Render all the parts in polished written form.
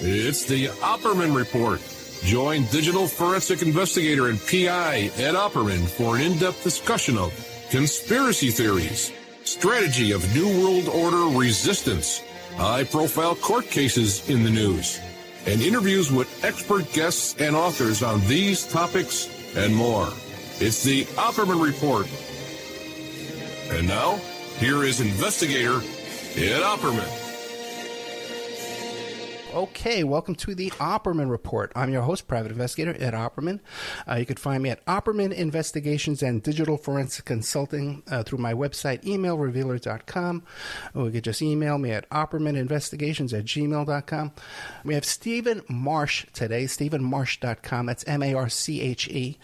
It's the Opperman Report. Join digital forensic investigator and PI Ed Opperman for an in-depth discussion of conspiracy theories, strategy of New World Order resistance, high-profile court cases in the news, and interviews with expert guests and authors on these topics and more. It's the Opperman Report. And now, here is investigator Ed Opperman. Okay, welcome to the Opperman Report. I'm your host, private investigator Ed Opperman. You can find me at Opperman Investigations and Digital Forensic Consulting through my website, emailrevealer.com. Or you could just email me at oppermaninvestigations@gmail.com. We have Stephen Marche today, stephenmarche.com. That's M-A-R-C-H-E.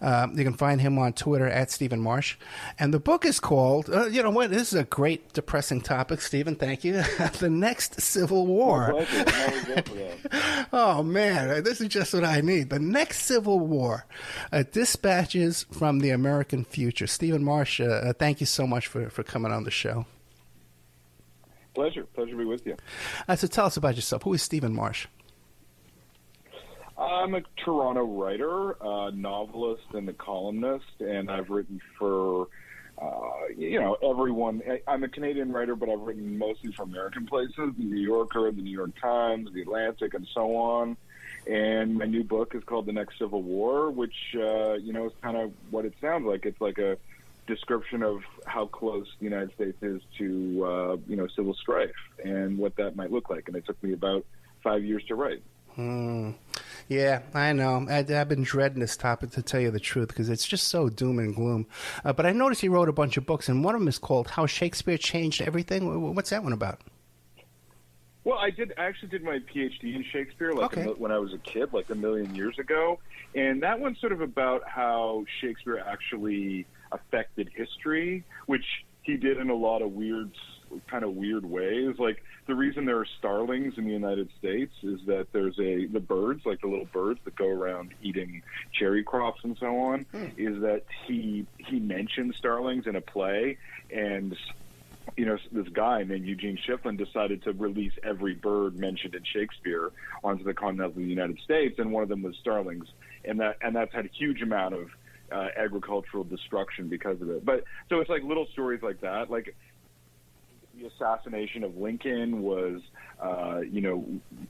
You can find him on Twitter at Stephen Marche. And the book is called, you know what, this is a great depressing topic, Stephen, thank you. The Next Civil War. Oh, man, this is just what I need. The Next Civil War, Dispatches from the American Future. Stephen Marche, thank you so much for coming on the show. Pleasure to be with you. So tell us about yourself. Who is Stephen Marche? I'm a Toronto writer, novelist, and a columnist, and I've written for everyone. I'm a Canadian writer, but I've written mostly for American places, the New Yorker, the New York Times, the Atlantic, and so on. And my new book is called The Next Civil War, which, is kind of what it sounds like. It's like a description of how close the United States is to, civil strife and what that might look like. And it took me about 5 years to write. Yeah, I know. I've been dreading this topic, to tell you the truth, because it's just so doom and gloom. But I noticed you wrote a bunch of books, and one of them is called How Shakespeare Changed Everything. What's that one about? Well, I actually did my PhD in Shakespeare when I was a kid, like a million years ago. And that one's sort of about how Shakespeare actually affected history, which he did in a lot of weird ways. Like, the reason there are starlings in the United States is that there's the birds, like the little birds that go around eating cherry crops and so on, is that he mentioned starlings in a play, and this guy named Eugene Shifflin decided to release every bird mentioned in Shakespeare onto the continent of the United States, and one of them was starlings, and that's had a huge amount of agricultural destruction because of it. But so it's like little stories like that, like the assassination of Lincoln was,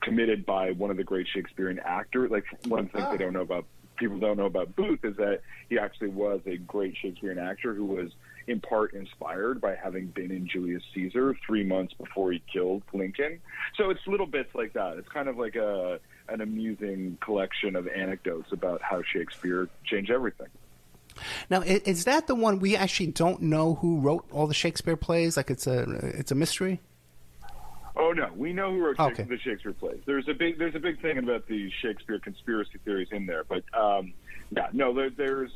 committed by one of the great Shakespearean actors. Like, one of the things people don't know about Booth is that he actually was a great Shakespearean actor who was in part inspired by having been in Julius Caesar 3 months before he killed Lincoln. So it's little bits like that. It's kind of like an amusing collection of anecdotes about how Shakespeare changed everything. Now, is that the one we actually don't know who wrote all the Shakespeare plays? Like, it's a mystery? Oh no, we know who wrote the Shakespeare plays. There's a big thing about the Shakespeare conspiracy theories in there, but there's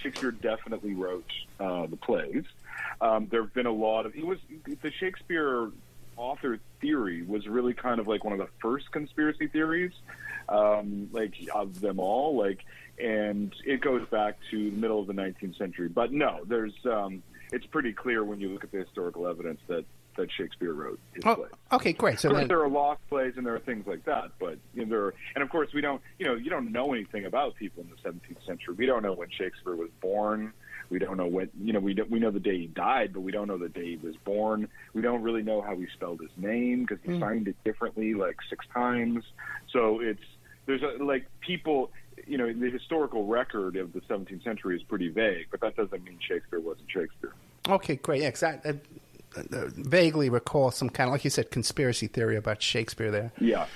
Shakespeare definitely wrote the plays. There have been a lot of the Shakespeare author theory was really kind of like one of the first conspiracy theories, of them all, and it goes back to the middle of the 19th century. But no, it's pretty clear when you look at the historical evidence that Shakespeare wrote his plays. Okay, great. So there are lost plays and there are things like that, but and of course we don't, you don't know anything about people in the 17th century. We don't know when Shakespeare was born. We don't know when, we know the day he died, but we don't know the day he was born. We don't really know how he spelled his name because he signed it differently, 6 times. So people, the historical record of the 17th century is pretty vague, but that doesn't mean Shakespeare wasn't Shakespeare. Okay, great. Yeah, I vaguely recall some kind of, like you said, conspiracy theory about Shakespeare there. Yeah.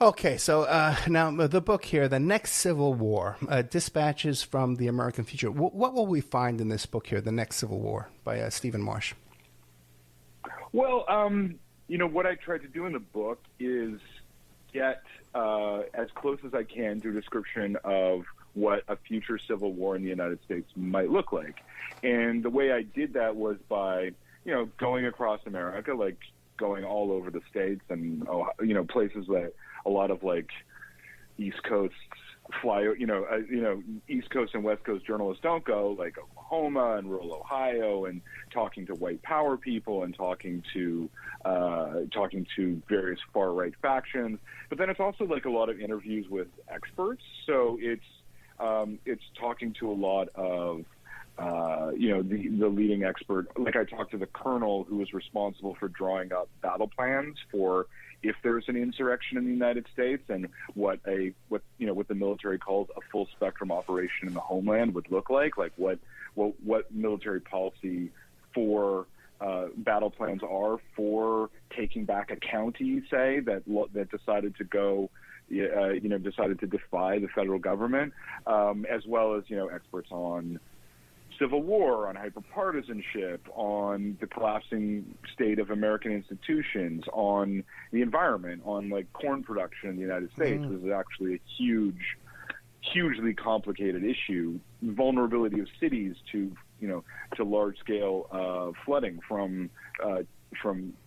Okay, so now the book here, The Next Civil War, Dispatches from the American Future. What will we find in this book here, The Next Civil War, by Stephen Marche? Well, what I tried to do in the book is get as close as I can to a description of what a future civil war in the United States might look like. And the way I did that was by, going across America, going all over the states and, places that a lot of East Coast East Coast and West Coast journalists don't go, like Oklahoma and rural Ohio, and talking to white power people and talking to talking to various far-right factions. But then it's also like a lot of interviews with experts. So it's talking to a lot of the leading expert. Like I talked to the colonel who was responsible for drawing up battle plans for if there's an insurrection in the United States and what the military calls a full spectrum operation in the homeland would look like what military policy for battle plans are for taking back a county, say, that decided to go, decided to defy the federal government, as well as, experts on civil war, on hyperpartisanship, on the collapsing state of American institutions, on the environment, on like corn production in the United States. This is actually a hugely complicated issue. Vulnerability of cities to large scale flooding from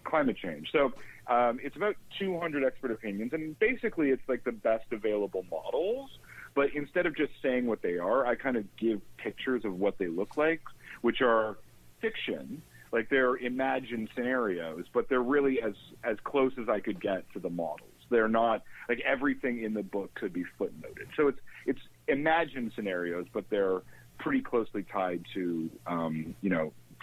climate change. So it's about 200 expert opinions, and basically it's like the best available models. But instead of just saying what they are, I kind of give pictures of what they look like, which are fiction. Like they're imagined scenarios, but they're really as close as I could get to the models. They're not like everything in the book could be footnoted. So it's imagined scenarios, but they're pretty closely tied to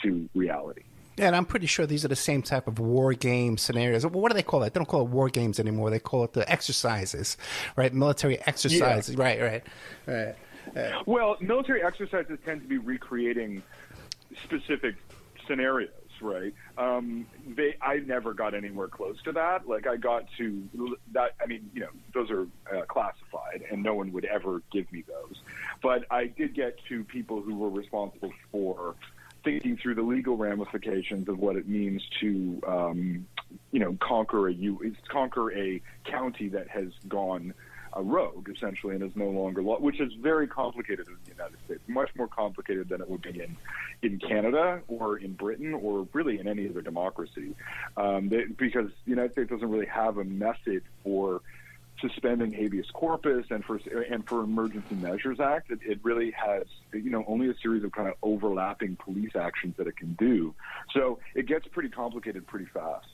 to reality. Yeah, and I'm pretty sure these are the same type of war game scenarios. What do they call it? They don't call it war games anymore. They call it the exercises, right? Military exercises. Yeah. Right. Well, military exercises tend to be recreating specific scenarios, right? I never got anywhere close to that. Like I got to that. I mean, those are classified, and no one would ever give me those. But I did get to people who were responsible for thinking through the legal ramifications of what it means to, conquer a county that has gone rogue, essentially, and is no longer law, which is very complicated in the United States, much more complicated than it would be in Canada or in Britain or really in any other democracy, because the United States doesn't really have a method for suspending habeas corpus and for Emergency Measures Act. It really has only a series of kind of overlapping police actions that it can do. So it gets pretty complicated pretty fast.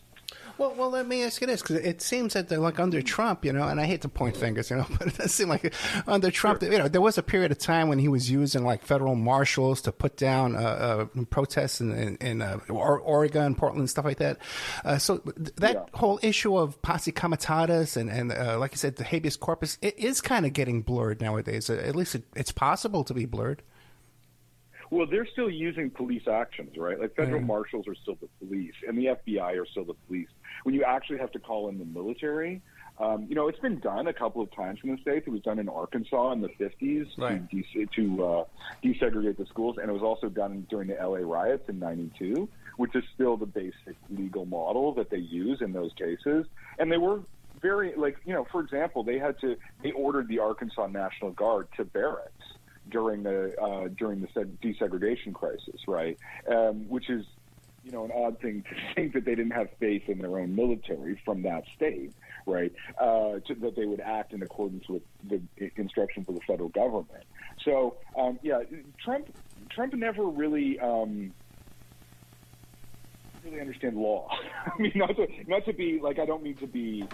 Well, let me ask you this, because it seems that they're like under Trump, and I hate to point fingers, but it does seem like under Trump, Sure. There was a period of time when he was using like federal marshals to put down protests in Oregon, Portland, stuff like that. So that whole issue of posse comitatus and like you said, the habeas corpus, it is kind of getting blurred nowadays. At least it's possible to be blurred. Well, they're still using police actions, right? Like federal marshals are still the police, and the FBI are still the police. When you actually have to call in the military, it's been done a couple of times in the States. It was done in Arkansas in the 50s to desegregate the schools, and it was also done during the LA riots in '92, which is still the basic legal model that they use in those cases. And they were very, for example, they ordered the Arkansas National Guard to barracks during the desegregation crisis, right? Which is, an odd thing to think that they didn't have faith in their own military from that state, right? That they would act in accordance with the instructions of the federal government. So, Trump never really understand law. I mean, not to be like, I don't mean to be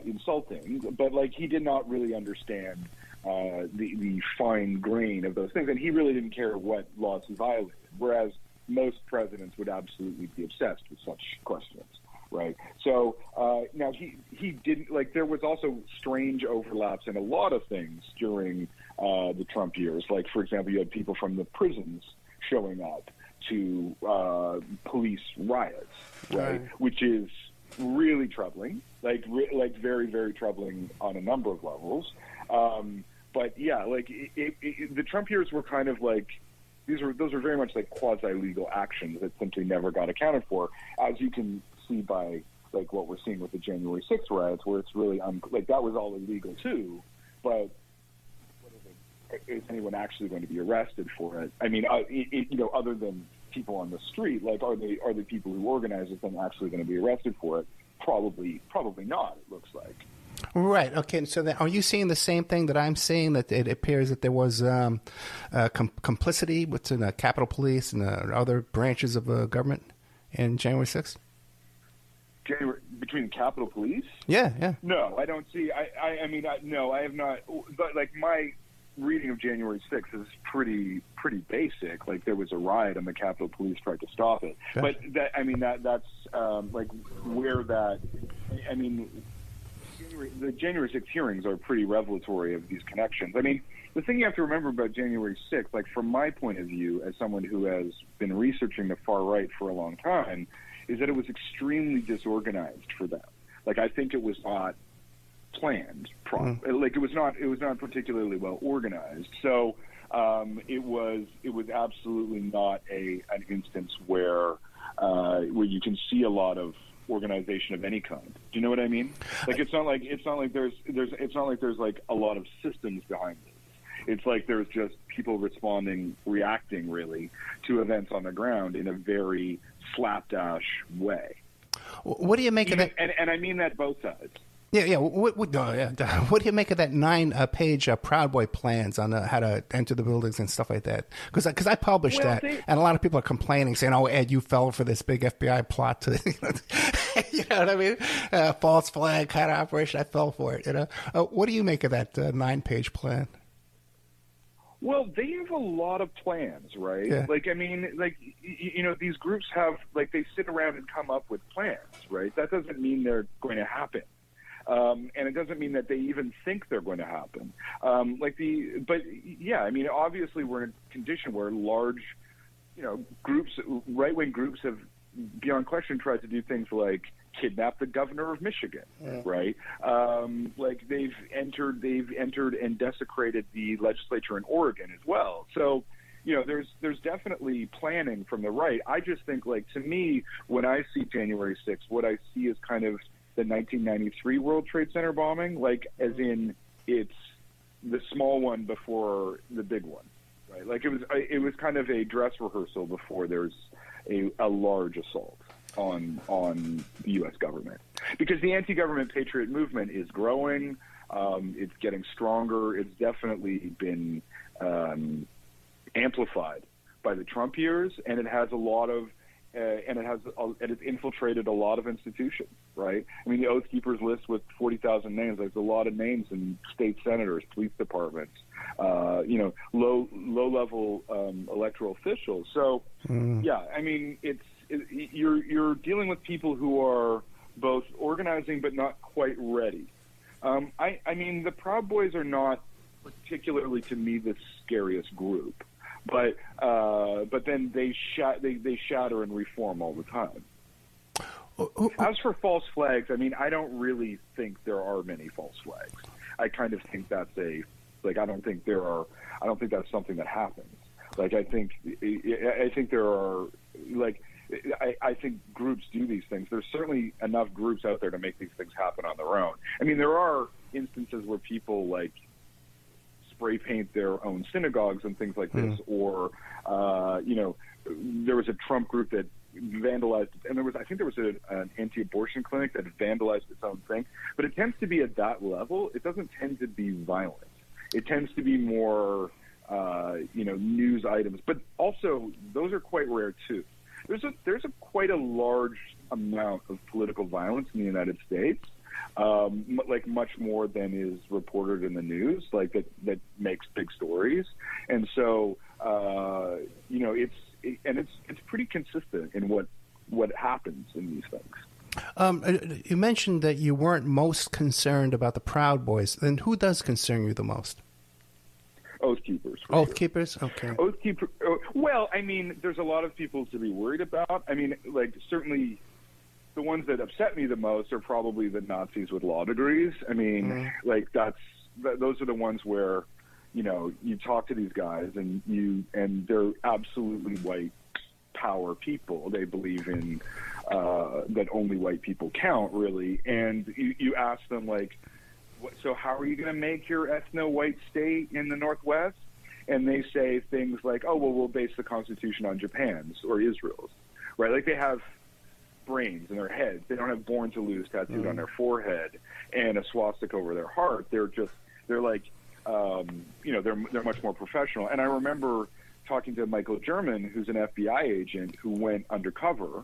insulting, but like he did not really understand the fine grain of those things, and he really didn't care what laws he violated, whereas most presidents would absolutely be obsessed with such questions, right? So now he didn't, like, there was also strange overlaps in a lot of things during the Trump years. Like, for example, you had people from the prisons showing up to police riots, right? Which is really troubling, like very, very troubling on a number of levels. But yeah, like the Trump years were kind of like, those are very much like quasi-legal actions that simply never got accounted for, as you can see by like what we're seeing with the January 6th riots, where it's really like that was all illegal too, but is anyone actually going to be arrested for it? I mean, other than people on the street, like are the people who organize it then actually going to be arrested for it? Probably not. It looks like. Right. Okay. So then, are you seeing the same thing that I'm seeing? That it appears that there was complicity within the Capitol Police and other branches of government in January 6th? between the Capitol Police? Yeah. No, I don't see. No, I have not. But like my reading of January 6th is pretty basic. Like there was a riot and the Capitol Police tried to stop it. Gotcha. But that's like where that. I mean, the January 6th hearings are pretty revelatory of these connections. I mean, the thing you have to remember about January 6th, like from my point of view, as someone who has been researching the far right for a long time, is that it was extremely disorganized for them. Like I think it was not planned like it was not particularly well organized. So it was absolutely not an instance where you can see a lot of organization of any kind. Do you know what I mean? Like it's not like there's like a lot of systems behind it. It's like there's just people reacting really to events on the ground in a very slapdash way. What do you make of that? And I mean that both sides. Yeah. What do you make of that 9-page Proud Boy plans on how to enter the buildings and stuff like that? Because I published that, and a lot of people are complaining, saying, "Oh, Ed, you fell for this big FBI plot to, you know what I mean? False flag kind of operation. I fell for it. You know, what do you make of that 9-page plan?" Well, they have a lot of plans, right? Yeah. Like, I mean, like, you know, these groups have, like, they sit around and come up with plans, right? That doesn't mean they're going to happen. And it doesn't mean that they even think they're going to happen. But yeah, I mean, obviously we're in a condition where large, you know, groups, right-wing groups have, beyond question, tried to do things like kidnap the governor of Michigan, right? Like they've entered and desecrated the legislature in Oregon as well. So, you know, there's definitely planning from the right. I just think, like, to me, when I see January 6th, what I see is kind of the 1993 World Trade Center bombing, like as in it's the small one before the big one, right? Like it was kind of a dress rehearsal before there's a large assault on the U.S. government, because the anti-government patriot movement is growing. It's getting stronger. It's definitely been amplified by the Trump years, and it has a lot of and it's infiltrated a lot of institutions, right? I mean, the Oath Keepers list with 40,000 names. There's a lot of names in state senators, police departments, you know, low-level electoral officials. So, yeah, I mean, you're dealing with people who are both organizing but not quite ready. I mean, the Proud Boys are not particularly, to me, the scariest group. But then they shatter and reform all the time. As for false flags, I mean, I don't really think there are many false flags. I kind of think that's I don't think that's something that happens. Like I think there are, like, I think groups do these things. There's certainly enough groups out there to make these things happen on their own. I mean, there are instances where people, like, spray paint their own synagogues and things like this, or you know, there was a Trump group that vandalized, and I think there was an anti-abortion clinic that vandalized its own thing. But it tends to be at that level. It doesn't tend to be violent. It tends to be more, you know, news items. But also, those are quite rare too. There's quite a large amount of political violence in the United States. Like much more than is reported in the news, like that makes big stories. And so, you know, it's pretty consistent in what happens in these things. You mentioned that you weren't most concerned about the Proud Boys. Then who does concern you the most? Oath Keepers. Oath Keepers? Okay. Oath Keeper. Well, I mean, there's a lot of people to be worried about. I mean, like, certainly the ones that upset me the most are probably the Nazis with law degrees. I mean, like, those are the ones where, you know, you talk to these guys and they're absolutely white power people. They believe in that only white people count, really. And you ask them, like, so how are you going to make your ethno-white state in the Northwest? And they say things like, oh, well, we'll base the Constitution on Japan's or Israel's, right? Like, they have brains in their heads. They don't have "Born to Lose" tattooed on their forehead and a swastika over their heart. They're like, you know, they're much more professional. And I remember talking to Michael German, who's an FBI agent who went undercover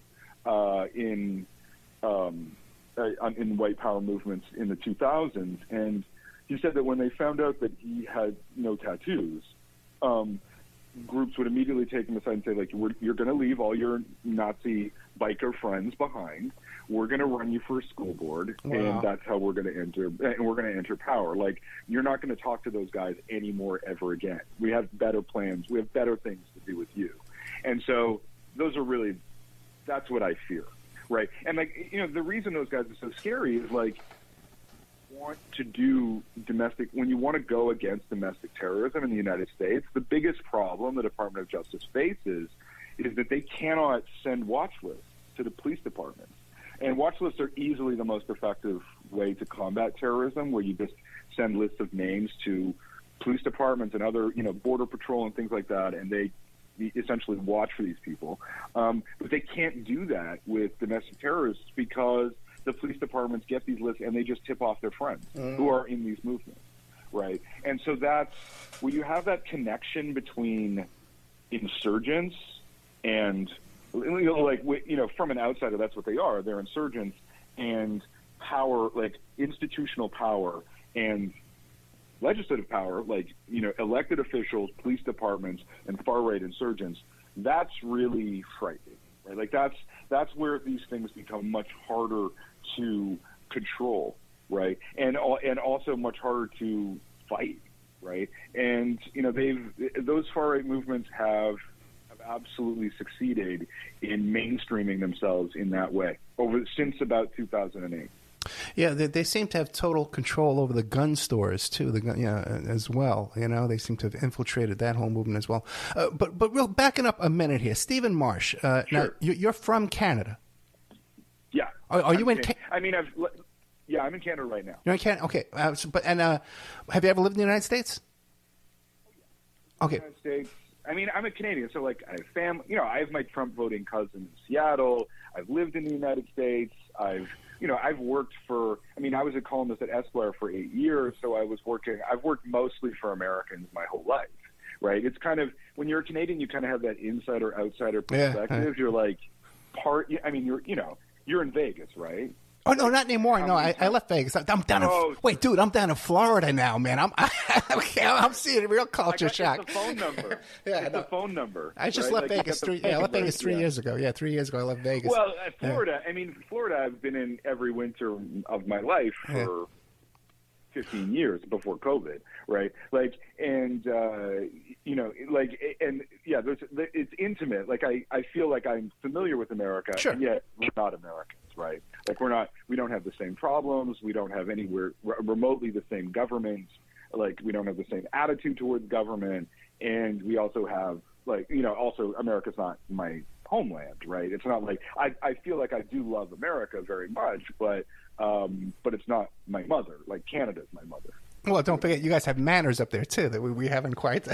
in in white power movements in the 2000s, and he said that when they found out that he had no tattoos, groups would immediately take him aside and say, like, you're going to leave all your Nazi biker friends behind. We're going to run you for a school board, and that's how we're going to enter. And we're going to enter power. Like, you're not going to talk to those guys anymore ever again. We have better plans. We have better things to do with you. And so that's what I fear, right? And like, the reason those guys are so scary is like, when you want to go against domestic terrorism in the United States, the biggest problem the Department of Justice faces is that they cannot send watch lists to the police departments. And watch lists are easily the most effective way to combat terrorism, where you just send lists of names to police departments and other, border patrol and things like that, and they essentially watch for these people. But they can't do that with domestic terrorists because the police departments get these lists and they just tip off their friends who are in these movements, right? And so that's where you have that connection between insurgents and, from an outsider, that's what they are. They're insurgents, and power, like institutional power and legislative power, like, elected officials, police departments, and far-right insurgents. That's really frightening, right? Like, that's where these things become much harder to control, right? And also much harder to fight, right? And those far right movements have absolutely succeeded in mainstreaming themselves in that way since about 2008. Yeah, they seem to have total control over the gun stores too. As well. They seem to have infiltrated that whole movement as well. But real backing up a minute here, Stephen Marche. Sure. Now you're from Canada. Yeah. Are you in? I'm in Canada right now. You're in Canada. Okay. Have you ever lived in the United States? Okay. United States. I'm a Canadian, so like I have family. I have my Trump voting cousin in Seattle. I've lived in the United States. I've worked for. I was a columnist at Esquire for 8 years, so I've worked mostly for Americans my whole life, right? It's kind of, when you're a Canadian, you kind of have that insider-outsider perspective. Yeah. You're like you're in Vegas, right? Oh no, not anymore. No, I left Vegas. I'm down. Wait, dude, I'm down in Florida now, man. I'm seeing a real culture shock. It's the phone number. The phone number. I just left Vegas. I left Vegas 3 years ago. Yeah, 3 years ago I left Vegas. Well, Florida. Yeah. Florida. I've been in every winter of my life for 15 years before COVID, right? Like, and it's intimate. Like, I feel like I'm familiar with America, sure. And yet we're not Americans, right? Like, we don't have the same problems. We don't have anywhere remotely the same government. Like, we don't have the same attitude towards government. And we also have, also America's not my homeland, right? It's not like, I feel like I do love America very much, but it's not my mother. Like, Canada's my mother. Well, don't forget, you guys have manners up there too that we haven't quite.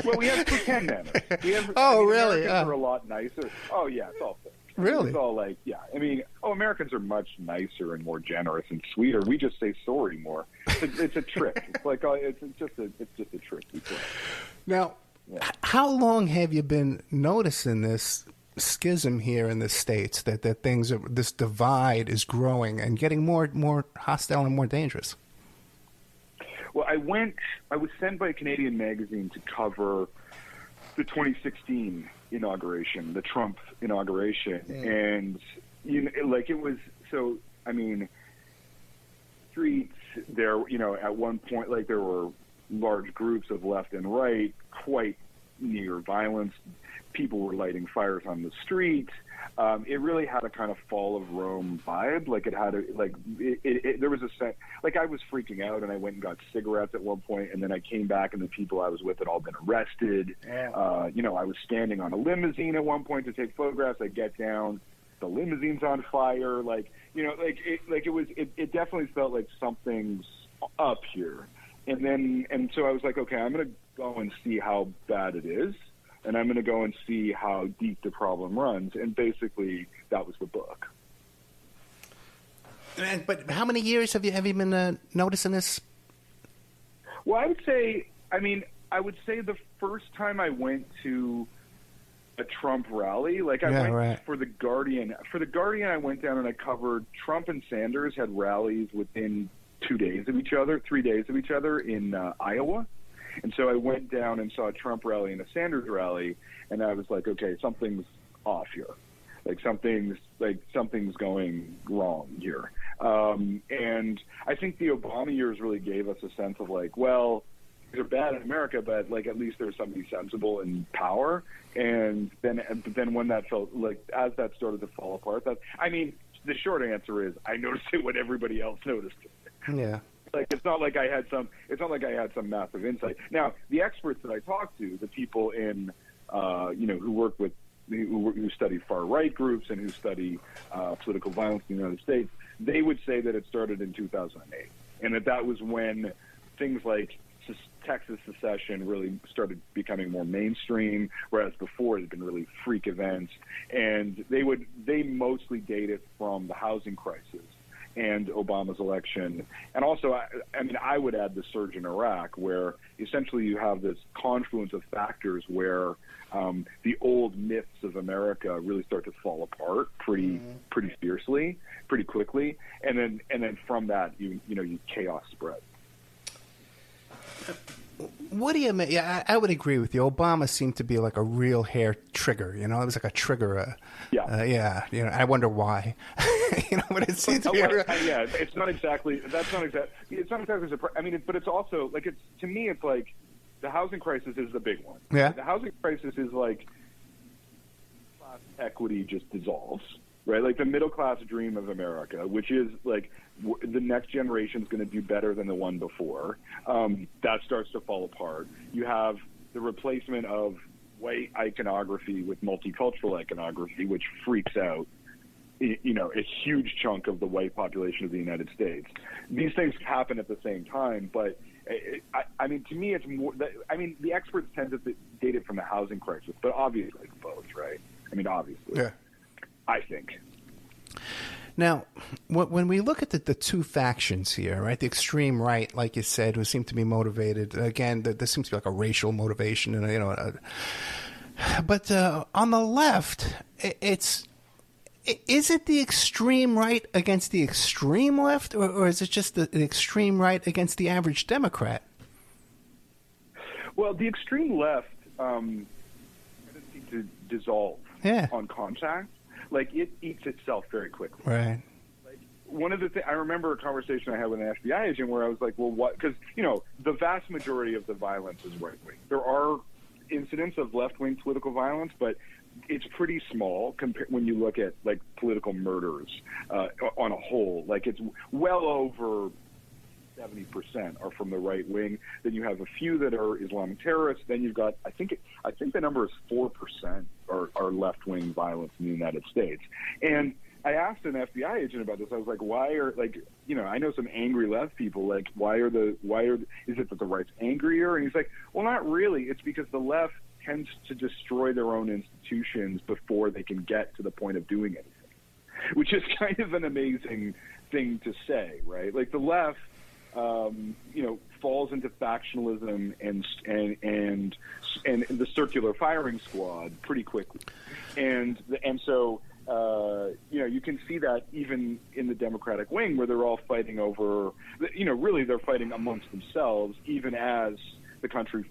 Well, we have pretend manners. Really? Americans are a lot nicer. Oh yeah, it's all fake. Really? It's all like, yeah. Americans are much nicer and more generous and sweeter. We just say sorry more. It's a trick. It's like it's just a trick we play. Now, how long have you been noticing this schism here in the States, that this divide is growing and getting more hostile and more dangerous? Well, I was sent by a Canadian magazine to cover the 2016 inauguration, the Trump inauguration. And, it was, so, streets there, at one point, like, there were large groups of left and right, quite near violence. People were lighting fires on the street. It really had a kind of fall of Rome vibe. Like, it had there was a sense, like, I was freaking out, and I went and got cigarettes at one point, and then I came back, and the people I was with had all been arrested. Yeah. I was standing on a limousine at one point to take photographs. I get down, the limousine's on fire. It definitely felt like something's up here. And so I was like, okay, I'm going to go and see how bad it is. And I'm going to go and see how deep the problem runs. And basically, that was the book. But how many years have you been noticing this? Well, I would say the first time I went to a Trump rally. Like I went for the Guardian. For the Guardian, I went down and I covered Trump and Sanders had rallies within 3 days of each other in Iowa. And so I went down and saw a Trump rally and a Sanders rally, and I was like, okay, something's off here. Like something's going wrong here. And I think the Obama years really gave us a sense of like, well, they're bad in America, but like at least there's somebody sensible in power. And then when that felt like, as that started to fall apart, the short answer is I noticed it when everybody else noticed it. Yeah. Like it's not like I had some massive insight. Now, the experts that I talked to, the people in who work with who study far right groups and who study political violence in the United States, they would say that it started in 2008, and that was when things like Texas secession really started becoming more mainstream, whereas before it had been really freak events, and they mostly date it from the housing crisis and Obama's election. And also, I would add the surge in Iraq, where essentially you have this confluence of factors where the old myths of America really start to fall apart pretty fiercely, pretty quickly, and then from that you chaos spreads. What do you mean? Yeah, I would agree with you. Obama seemed to be like a real hair trigger. It was like a trigger. I wonder why. But it seems to be. It's not exactly. That's not exactly. It's not exactly. But it's also like to me. It's like the housing crisis is the big one. Yeah. The housing crisis is like class equity just dissolves, right? Like the middle class dream of America, which is like the next generation is going to do better than the one before. That starts to fall apart. You have the replacement of white iconography with multicultural iconography, which freaks out, a huge chunk of the white population of the United States. These things happen at the same time, but to me, it's more. The experts tend to date it from the housing crisis, but obviously it's both, right? Obviously. Yeah. I think. Now, when we look at the two factions here, right, the extreme right, like you said, who seem to be motivated, again, there seems to be like a racial motivation, and but on the left, is it the extreme right against the extreme left, or is it just the extreme right against the average Democrat? Well, the extreme left tendency to dissolve on contact. Like, it eats itself very quickly. Right. Like, one of the things, I remember a conversation I had with an FBI agent where I was like, well, what? Because, the vast majority of the violence is right-wing. There are incidents of left-wing political violence, but it's pretty small when you look at, like, political murders on a whole. Like, it's well over 70% are from the right wing. Then you have a few that are Islamic terrorists. Then you've got, I think the number is 4% are left-wing violence in the United States. And I asked an FBI agent about this. I was like, why are, like, I know some angry left people, like, is it that the right's angrier? And he's like, well, not really. It's because the left tends to destroy their own institutions before they can get to the point of doing anything, which is kind of an amazing thing to say, right? Like, the left, falls into factionalism and the circular firing squad pretty quickly, and so you can see that even in the Democratic wing, where they're all fighting over, really they're fighting amongst themselves, even as the country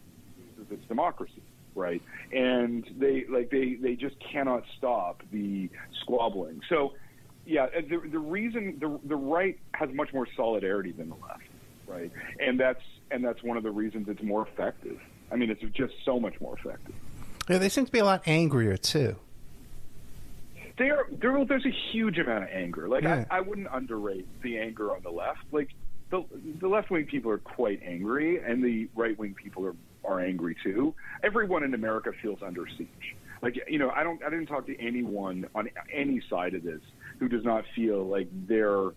loses its democracy, right? And they just cannot stop the squabbling. So, yeah, the reason the right has much more solidarity than the left. Right, and that's one of the reasons it's more effective. It's just so much more effective. Yeah, they seem to be a lot angrier too. There's a huge amount of anger. Like, yeah. I wouldn't underrate the anger on the left. Like, the left wing people are quite angry, and the right wing people are angry too. Everyone in America feels under siege. Like, I didn't talk to anyone on any side of this who does not feel like their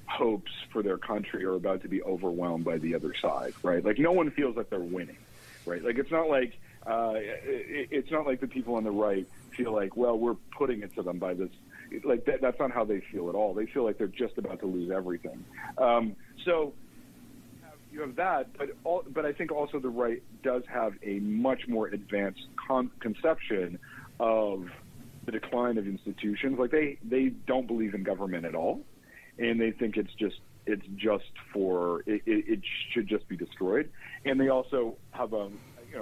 hopes for their country are about to be overwhelmed by the other side, right? Like, no one feels like they're winning, right? Like, it's not like the people on the right feel like, well, we're putting it to them by this. Like, that's not how they feel at all. They feel like they're just about to lose everything. So you have that, but I think also the right does have a much more advanced conception of the decline of institutions. Like they don't believe in government at all, and they think it should just be destroyed. And they also have a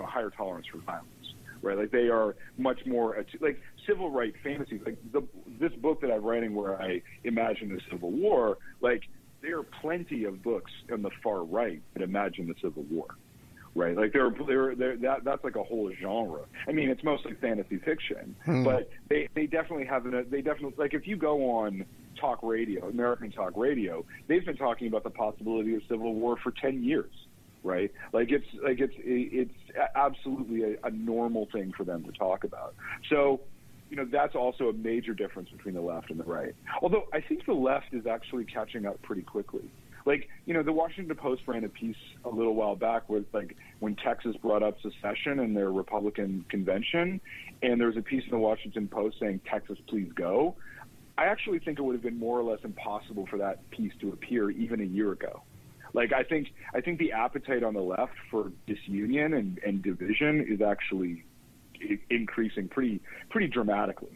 higher tolerance for violence. Right, like they are much more like civil rights fantasies. Like this book that I'm writing, where I imagine the Civil War. Like there are plenty of books on the far right that imagine the Civil War. Right, like that's like a whole genre. I mean, it's mostly fantasy fiction, but they definitely have like if you go on talk radio, American talk radio, they've been talking about the possibility of civil war for 10 years. Right, it's absolutely a normal thing for them to talk about. So, that's also a major difference between the left and the right. Although I think the left is actually catching up pretty quickly. Like, the Washington Post ran a piece a little while back with like when Texas brought up secession in their Republican convention, and there was a piece in the Washington Post saying Texas, please go. I actually think it would have been more or less impossible for that piece to appear even a year ago. Like I think the appetite on the left for disunion and division is actually increasing pretty dramatically.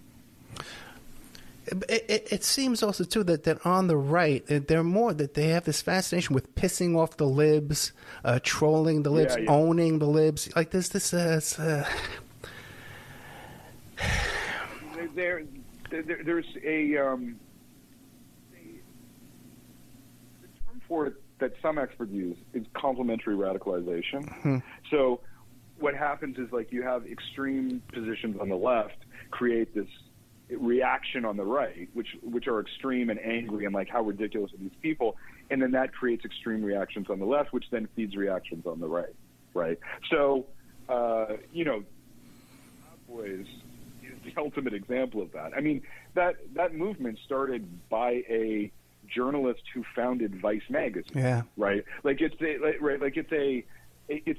It seems also too that on the right they have this fascination with pissing off the libs, trolling the libs, owning the libs. Like there's this. There's a term for it that some experts use is complementary radicalization. Mm-hmm. So what happens is like you have extreme positions on the left create this reaction on the right, which are extreme and angry and like how ridiculous are these people, and then that creates extreme reactions on the left, which then feeds reactions on the right. Right. So Boys is the ultimate example of that. I mean that movement started by a journalist who founded Vice magazine. Yeah. Right. Like it's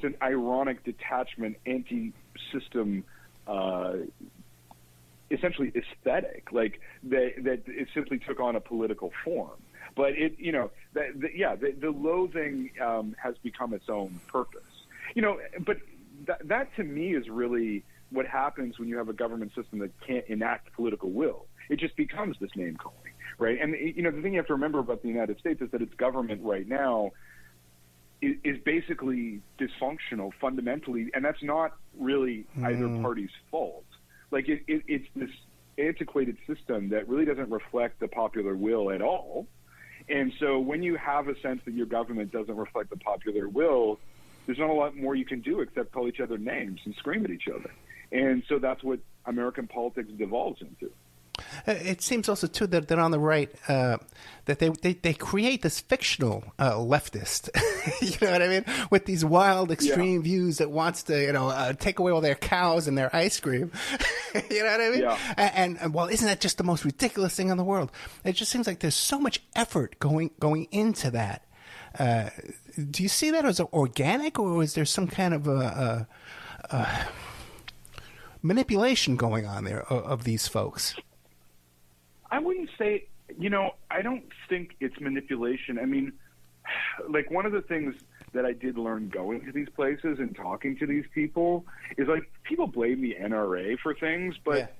an ironic detachment, anti-system, essentially aesthetic. Like that it simply took on a political form. But the loathing has become its own purpose. But that to me is really what happens when you have a government system that can't enact political will. It just becomes this name calling. Right. And, the thing you have to remember about the United States is that its government right now is basically dysfunctional fundamentally. And that's not really either party's fault. Like it's this antiquated system that really doesn't reflect the popular will at all. And so when you have a sense that your government doesn't reflect the popular will, there's not a lot more you can do except call each other names and scream at each other. And so that's what American politics devolves into. It seems also too that on the right that they create this fictional leftist, you know what I mean, with these wild extreme views that wants to take away all their cows and their ice cream, you know what I mean? Yeah. And well, isn't that just the most ridiculous thing in the world? It just seems like there's so much effort going into that. Do you see that as organic, or is there some kind of a manipulation going on there of these folks? I wouldn't say, I don't think it's manipulation. I mean, like one of the things that I did learn going to these places and talking to these people is like people blame the NRA for things, but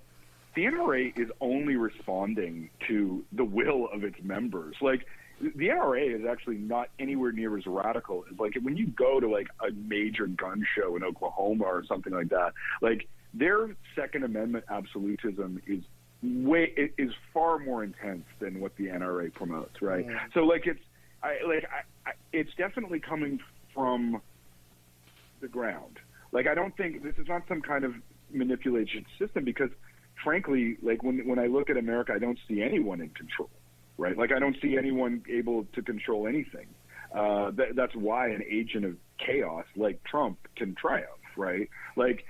the NRA is only responding to the will of its members. Like the NRA is actually not anywhere near as radical as like when you go to like a major gun show in Oklahoma or something like that, like their Second Amendment absolutism is far more intense than what the NRA promotes, right? Yeah. So like it's definitely coming from the ground. Like I don't think this is not some kind of manipulation system because frankly, like when I look at America, I don't see anyone in control, right? Like I don't see anyone able to control anything. That's why an agent of chaos like Trump can triumph, right? Like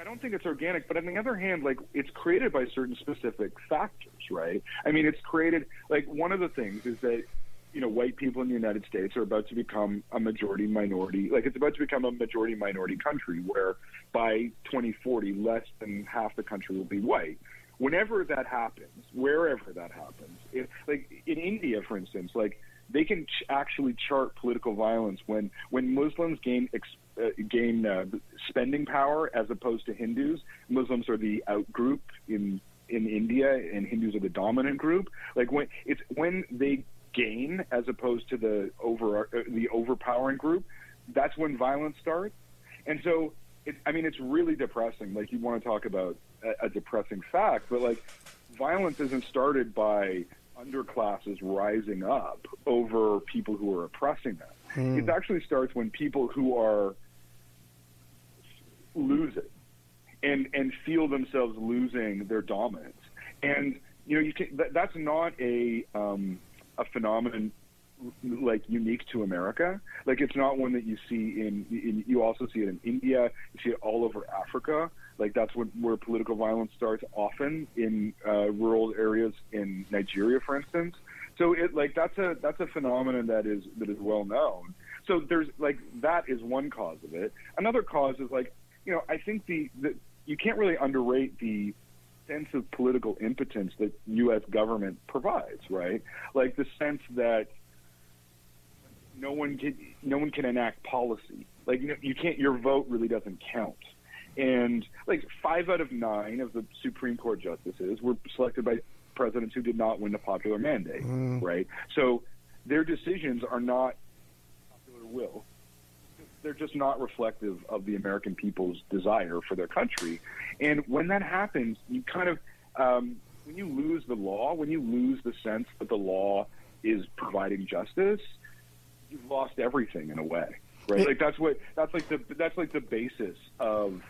I don't think it's organic, but on the other hand, like it's created by certain specific factors, right? I mean, it's created, like one of the things is that, white people in the United States are about to become a majority minority, like it's about to become a majority minority country where by 2040, less than half the country will be white. Whenever that happens, wherever that happens, like in India, for instance, like they can actually chart political violence when Muslims gain spending power as opposed to Hindus. Muslims are the out group in India, and Hindus are the dominant group. Like when they gain as opposed to the overpowering group, that's when violence starts. And so, it's really depressing. Like, you want to talk about a depressing fact, but like, violence isn't started by underclasses rising up over people who are oppressing them. It actually starts when people who are lose it and feel themselves losing their dominance. And that's not a phenomenon like unique to America. Like, it's not one that you see in you also see it in India, you see it all over Africa. Like, that's where political violence starts, often in rural areas in Nigeria, for instance. So that's a phenomenon that is well known. So there's that is one cause of it. Another cause is I think the you can't really underrate the sense of political impotence that U.S. government provides, right? Like, the sense that no one can enact policy. Like, you can't. Your vote really doesn't count. And 5 out of 9 of the Supreme Court justices were selected by presidents who did not win the popular mandate, right? So their decisions are not popular will. They're just not reflective of the American people's desire for their country. And when that happens, you kind of, when you lose the law, when you lose the sense that the law is providing justice, you've lost everything in a way, right? That's the basis of,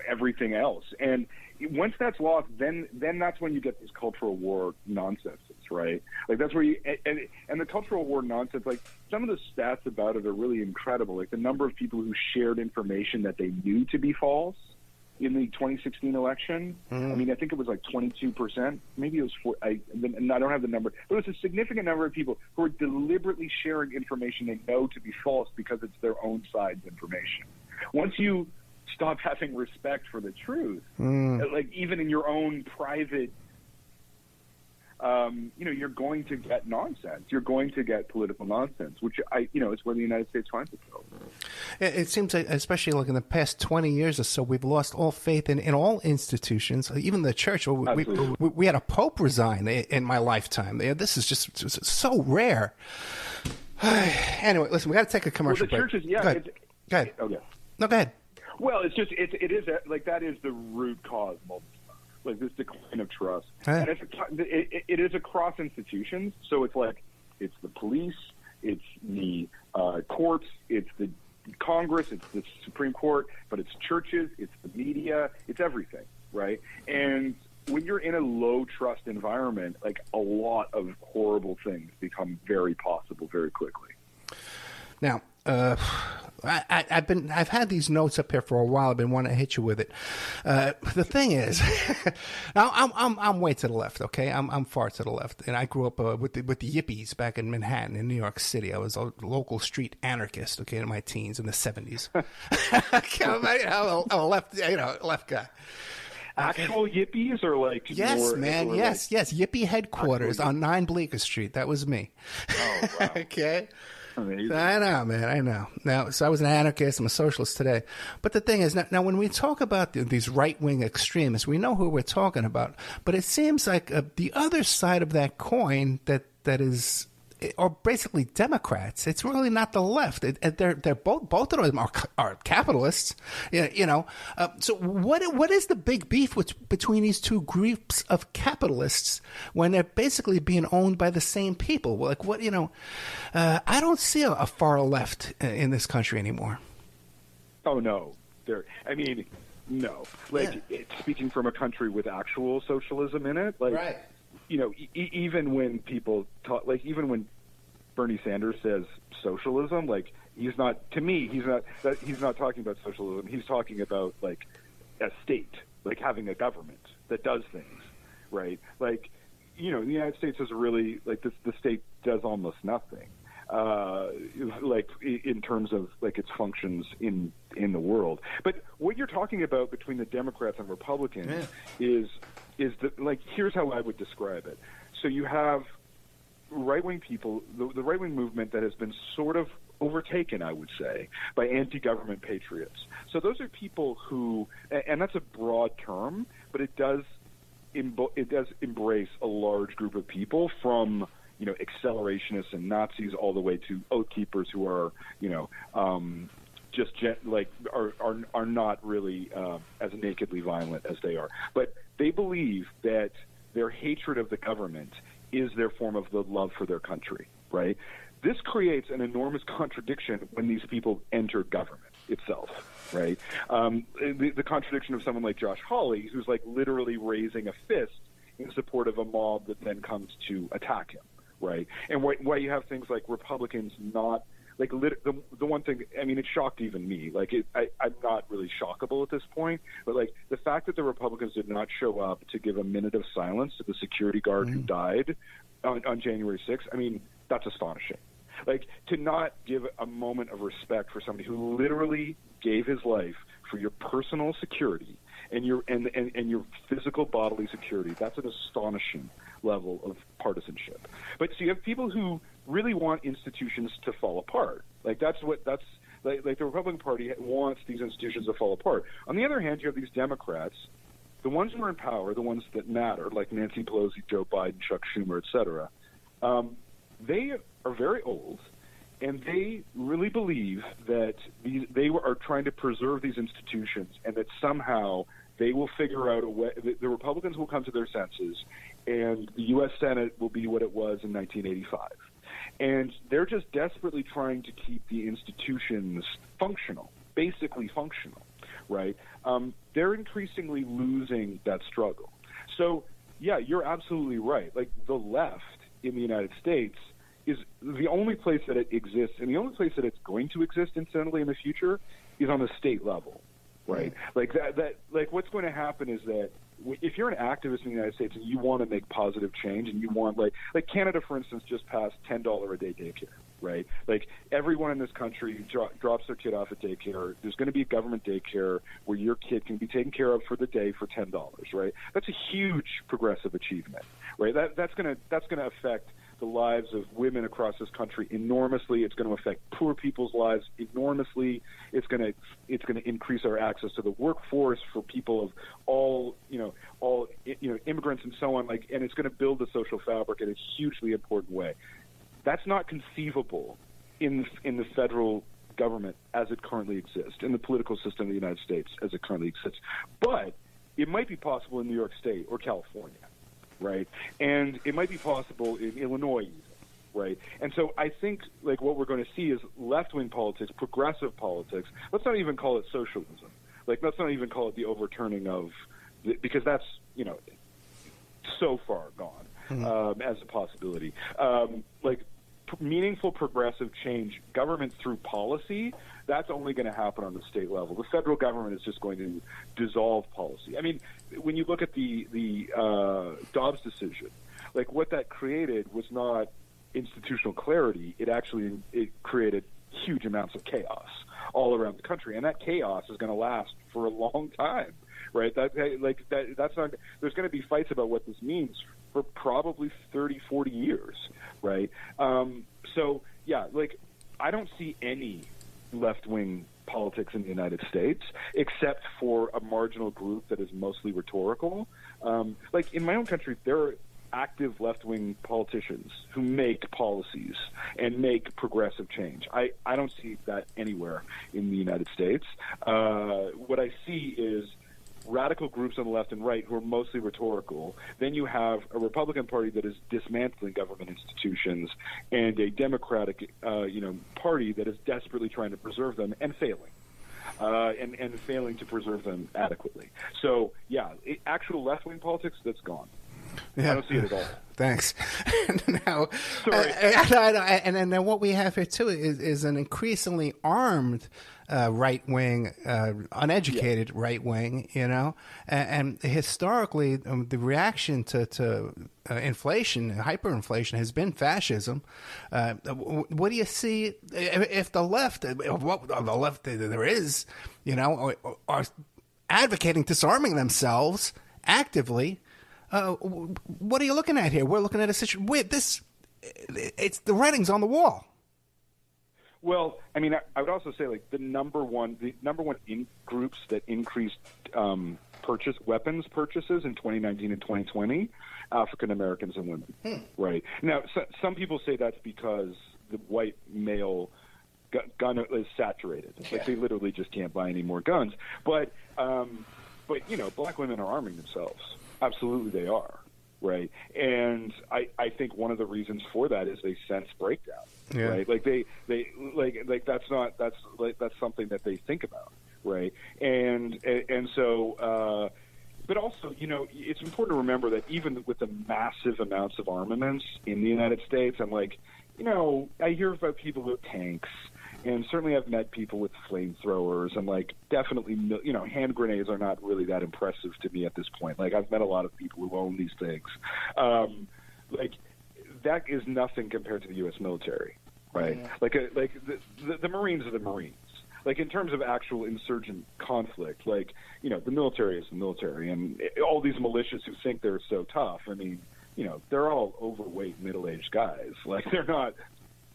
everything else. And once that's lost, then that's when you get this cultural war nonsense, right? Like, that's where and the cultural war nonsense, like, some of the stats about it are really incredible. Like, the number of people who shared information that they knew to be false in the 2016 election. I mean, I think it was 22%. Maybe it was I don't have the number. But it was a significant number of people who are deliberately sharing information they know to be false because it's their own side's information. Once you stop having respect for the truth, even in your own private, you're going to get nonsense. You're going to get political nonsense, which is where the United States finds itself. It seems like, especially in the past 20 years or so, we've lost all faith in all institutions, even the church. We had a pope resign in my lifetime. This is just so rare. Anyway, listen, we got to take a commercial break. Churches, Go ahead. Okay. No, go ahead. Well, it is that is the root cause of this decline of trust. And it is across institutions. So it's the police, it's the courts, it's the Congress, it's the Supreme Court, but it's churches, it's the media, it's everything, right? And when you're in a low trust environment, a lot of horrible things become very possible very quickly. Now, I've had these notes up here for a while. I've been wanting to hit you with it. The thing is, I'm way to the left. Okay, I'm far to the left, and I grew up with the yippies back in Manhattan, in New York City. I was a local street anarchist. Okay, in my teens in the 70s. I'm a left guy. Actual yippies or yes, man, yes, yippie headquarters on 9 Bleecker Street. That was me. Oh, wow. Okay. Amazing. I know, man. I know. Now, so I was an anarchist. I'm a socialist today. But the thing is, now when we talk about these right-wing extremists, we know who we're talking about. But it seems like the other side of that coin that is, are basically Democrats. It's really not the left. They're both of them are capitalists. So what is the big beef between these two groups of capitalists when they're basically being owned by the same people? I don't see a far left in this country anymore. Oh no, no. Speaking from a country with actual socialism in it, right. Even when people talk, even when Bernie Sanders says socialism, he's not talking about socialism. He's talking about a state, having a government that does things, right? The United States is really the state does almost nothing, in terms of its functions in the world. But what you're talking about between the Democrats and Republicans is here's how I would describe it. So you have right-wing people, the right-wing movement that has been sort of overtaken, I would say, by anti-government patriots. So those are people who, and that's a broad term, but it does embrace a large group of people, from accelerationists and Nazis all the way to oath keepers who are are not really as nakedly violent as they are. But they believe that their hatred of the government is their form of the love for their country, right? This creates an enormous contradiction when these people enter government itself, right? The contradiction of someone like Josh Hawley, who's like literally raising a fist in support of a mob that then comes to attack him, right? And why you have things like Republicans not like the one thing. I mean, it shocked even me. Like, I'm not really shockable at this point, but like the fact that the Republicans did not show up to give a minute of silence to the security guard who died on January 6th. I mean, that's astonishing. Like, to not give a moment of respect for somebody who literally gave his life for your personal security and your physical bodily security, that's an astonishing level of partisanship. But so you have people who really want institutions to fall apart. Like, that's the Republican Party wants these institutions to fall apart. On the other hand, you have these Democrats, the ones who are in power, the ones that matter, like Nancy Pelosi, Joe Biden, Chuck Schumer, et cetera. They are very old, and they really believe that they are trying to preserve these institutions, and that somehow they will figure out a way. The Republicans will come to their senses, and the U.S. Senate will be what it was in 1985. And they're just desperately trying to keep the institutions functional, basically functional, right? They're increasingly losing that struggle. So, yeah, you're absolutely right. Like, the left in the United States is the only place that it exists, and the only place that it's going to exist, incidentally, in the future is on the state level, right? Like like what's going to happen is that if you're an activist in the United States and you want to make positive change, and you want, like Canada, for instance, just passed $10 a day daycare, right? Like, everyone in this country drops their kid off at daycare. There's going to be a government daycare where your kid can be taken care of for the day for $10, right? That's a huge progressive achievement, right? That's going to affect the lives of women across this country enormously. It's going to affect poor people's lives enormously. It's going to increase our access to the workforce for people of all immigrants and so on. Like, and it's going to build the social fabric in a hugely important way. That's not conceivable in the federal government as it currently exists, in the political system of the United States as it currently exists. But it might be possible in New York State or California, right? And it might be possible in Illinois even, right? And so I think, like, what we're going to see is left-wing politics, progressive politics. Let's not even call it socialism. Like, let's not even call it the overturning of, because that's, so far gone as a possibility. Like, meaningful progressive change, government through policy, that's only going to happen on the state level. The federal government is just going to dissolve policy. I mean, when you look at the Dobbs decision, like, what that created was not institutional clarity. It created huge amounts of chaos all around the country, and that chaos is going to last for a long time, right? That's not. There's going to be fights about what this means for probably 30, 40 years, right? So, yeah, like, I don't see any left-wing politics in the United States, except for a marginal group that is mostly rhetorical. Like, in my own country, there are active left-wing politicians who make policies and make progressive change. I don't see that anywhere in the United States. What I see is radical groups on the left and right who are mostly rhetorical. Then you have a Republican Party that is dismantling government institutions, and a Democratic, party that is desperately trying to preserve them and failing, and failing to preserve them adequately. So, yeah, actual left-wing politics, that's gone. Yeah. I don't see it at all. Thanks. Now, and then what we have here too is an increasingly armed right wing, uneducated right wing. And historically, the reaction to inflation, hyperinflation, has been fascism. What do you see if the left, what the left there is, are advocating disarming themselves actively? What are you looking at here? We're looking at a situation. it's the writing's on the wall. Well, I mean, I would also say like the number one in groups that increased weapons purchases in 2019 and 2020, African Americans and women. Right now, some people say that's because the white male gun is saturated. Like they literally just can't buy any more guns. But you know, black women are arming themselves. Absolutely, they are. Right, and I think one of the reasons for that is they sense breakdown. Yeah. Right, like they that's something that they think about. Right, and so, but also, you know, it's important to remember that even with the massive amounts of armaments in the United States, I'm like, you know, I hear about people with tanks. And certainly I've met people with flamethrowers, and like definitely, you know, hand grenades are not really that impressive to me at this point. Like I've met a lot of people who own these things. Like that is nothing compared to the U.S. military, right? Yeah. Like the Marines are the Marines. Like in terms of actual insurgent conflict, like, you know, the military is the military, and all these militias who think they're so tough. I mean, you know, they're all overweight, middle-aged guys. Like they're not.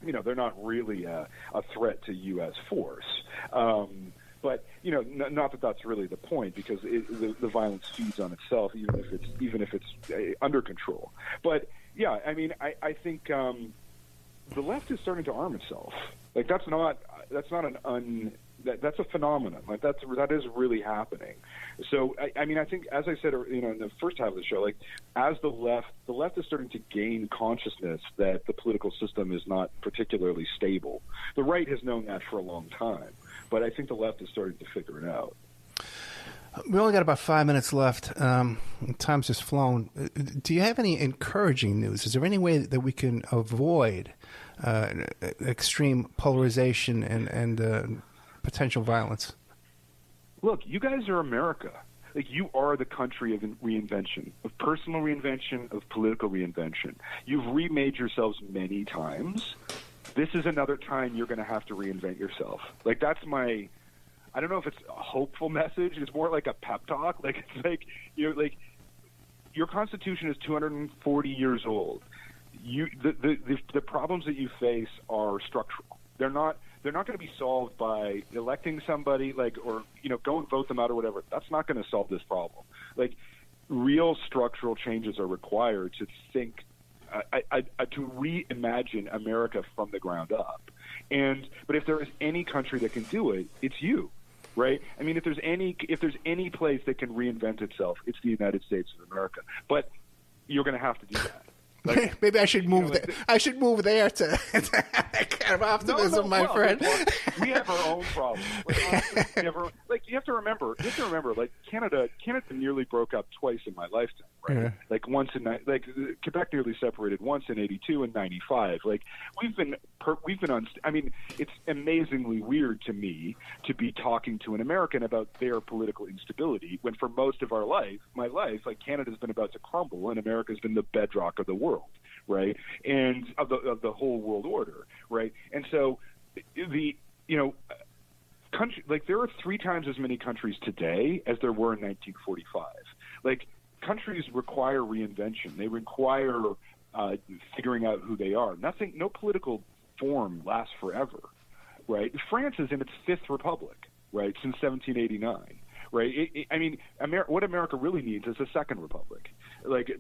You know, they're not really a threat to U.S. force. But, you know, not that that's really the point, because the violence feeds on itself, even if it's under control. But, yeah, I mean, I think the left is starting to arm itself. Like, that's a phenomenon. Like that is really happening. So I mean, I think, as I said, you know, in the first half of the show, like as the left is starting to gain consciousness that the political system is not particularly stable. The right has known that for a long time, but I think the left is starting to figure it out. We only got about 5 minutes left. Time's just flown. Do you have any encouraging news? Is there any way that we can avoid extreme polarization and potential violence? Look, you guys are America. Like, you are the country of reinvention, of personal reinvention, of political reinvention. You've remade yourselves many times. This is another time you're going to have to reinvent yourself. Like, that's my, I don't know if it's a hopeful message. It's more like a pep talk. Like, it's like, you know, like, your Constitution is 240 years old. The problems that you face are structural. They're not going to be solved by electing somebody, like, or, you know, go and vote them out or whatever. That's not going to solve this problem. Like, real structural changes are required to think, to reimagine America from the ground up. But if there is any country that can do it, it's you, right? I mean, if there's any place that can reinvent itself, it's the United States of America. But you're going to have to do that. Like, maybe I should move. I should move there to have that kind of optimism, my friend. We have our own problems. Like, you have to remember. Like, Canada nearly broke up twice in my lifetime. Right? Yeah. Like once Quebec nearly separated once in '82 and '95. Like we've been on. I mean, it's amazingly weird to me to be talking to an American about their political instability when for most of my life, like Canada's been about to crumble and America's been the bedrock of the world, right? And of the whole world order, right? And so country, like there are 3 times as many countries today as there were in 1945. Like, countries require reinvention. They require figuring out who they are. No political form lasts forever, right? France is in its 5th republic, right, since 1789, right? I mean, what America really needs is a 2nd republic, like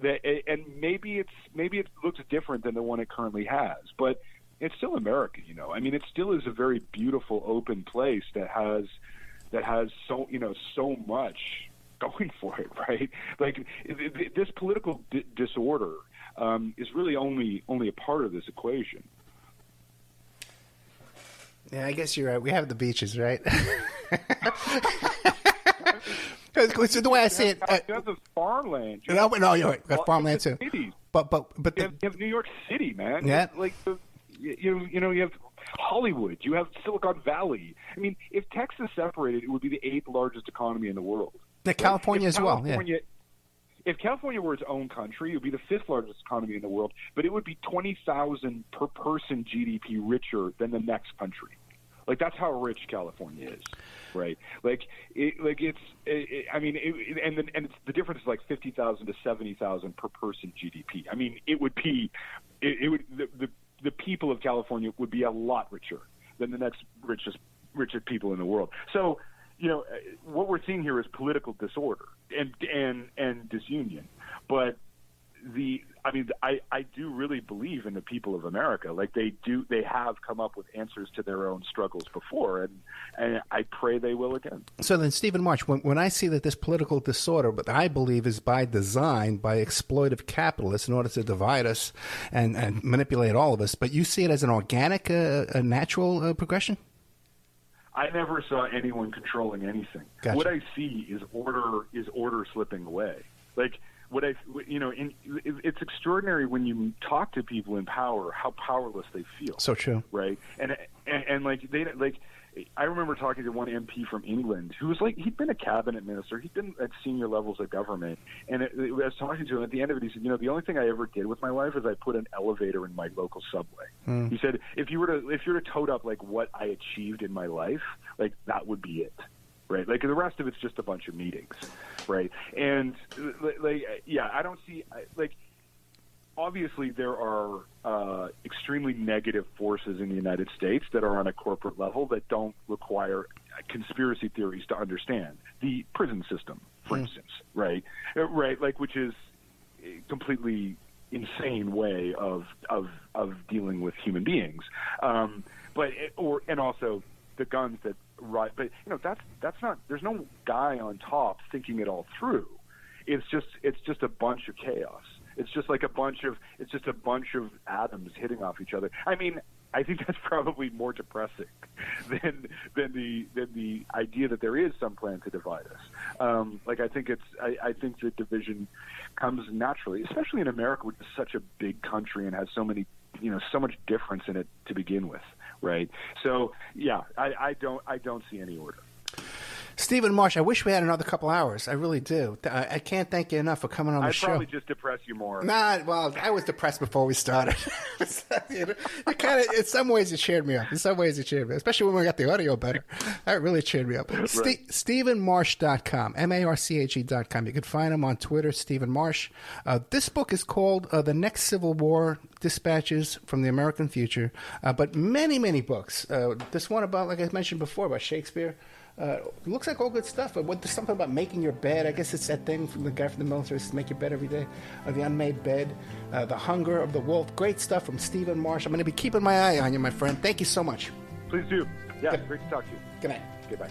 and maybe it looks different than the one it currently has, but it's still America, you know. I mean, it still is a very beautiful, open place that has so much going for it, right? Like this political disorder is really only a part of this equation. Yeah, I guess you're right. We have the beaches, right? Because the way I see it, you have the farmland. No, you're right. Got farmland too. Cities. But you have New York City, man. Yeah. Like you have Hollywood. You have Silicon Valley. I mean, if Texas separated, it would be the 8th largest economy in the world. California as well, yeah. If California were its own country, it would be the 5th largest economy in the world, but it would be 20,000 per person GDP richer than the next country, Like, that's how rich California is, right? And it's the difference is like 50,000 to 70,000 per person GDP. I mean, the people of California would be a lot richer than the next richest people in the world. So, what we're seeing here is political disorder and disunion. But I do really believe in the people of America. Like, they have come up with answers to their own struggles before, and I pray they will again. So then, Stephen Marche, when I see that this political disorder, but I believe is by design, by exploitive capitalists in order to divide us and manipulate all of us, but you see it as an organic, a natural progression? I never saw anyone controlling anything. Gotcha. What I see is order slipping away. Like, it's extraordinary when you talk to people in power how powerless they feel. So true, right? And I remember talking to one MP from England who was like, he'd been a cabinet minister, he'd been at senior levels of government, and I was talking to him at the end of it. He said, the only thing I ever did with my life is I put an elevator in my local subway. He said, if you were to tote up like what I achieved in my life, like that would be it. Right, like the rest of it's just a bunch of meetings, right? And I don't see obviously there are extremely negative forces in the United States that are on a corporate level that don't require conspiracy theories to understand. The prison system, for instance, right, like, which is a completely insane way of dealing with human beings, and also the guns that. Right, but that's not. There's no guy on top thinking it all through. It's just a bunch of chaos. It's just a bunch of atoms hitting off each other. I mean, I think that's probably more depressing than the idea that there is some plan to divide us. I think the division comes naturally, especially in America, which is such a big country and has so much difference in it to begin with. Right. So, I don't see any order. Stephen Marche, I wish we had another couple hours. I really do. I can't thank you enough for coming on the show. I'd probably just depress you more. Well, I was depressed before we started. It kind of, in some ways, it cheered me up. Especially when we got the audio better. That really cheered me up. Right. StephenMarche.com, MarChe.com. You can find him on Twitter, Stephen Marche. This book is called The Next Civil War, Dispatches from the American Future. But many, many books. This one about, like I mentioned before, about Shakespeare. Looks like all good stuff, but there's something about making your bed. I guess it's that thing from the guy from the military, to make your bed every day. The unmade bed, the hunger of the wolf. Great stuff from Stephen Marche. I'm going to be keeping my eye on you, my friend. Thank you so much. Please do. Yeah, great to talk to you. Good night. Goodbye.